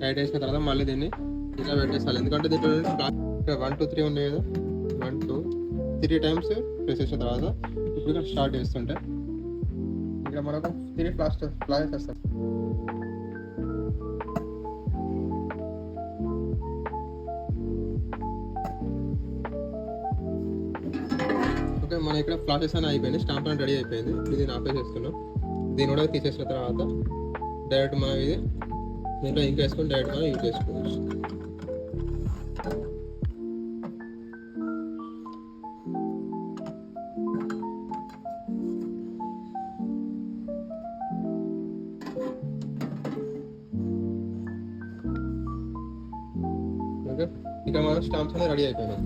Tight వేసిన తర్వాత మళ్ళీ దీన్ని ఇలా పెట్టేస్తాను. ఎందుకంటే దీంట్లో 1 2 3 ఉన్నాయి కదా, 1 2 3 టైమ్స్ ప్రెస్ చేసిన తర్వాత ఇప్పుడు ఇక్కడ స్టార్ట్ చేస్తుంటే ఇక్కడ మనకు 3 ఫ్లాషెస్ వస్తాయి. ఓకే, మన ఇక్కడ ఫ్లాషెస్ అని అయిపోయింది, స్టాంప్ అని రెడీ అయిపోయింది. ఇది ఆపేసేస్తున్నాం. దీన్ని కూడా తీసేసిన తర్వాత డైరెక్ట్ మనం ఇది దీంట్లో ఇంక్ వేసుకొని డైరెక్ట్ మనం యూజ్ చేసుకోవచ్చు. ఓకే, ఇక మన స్టాంప్స్ అనేది రెడీ అయిపోయినాయి.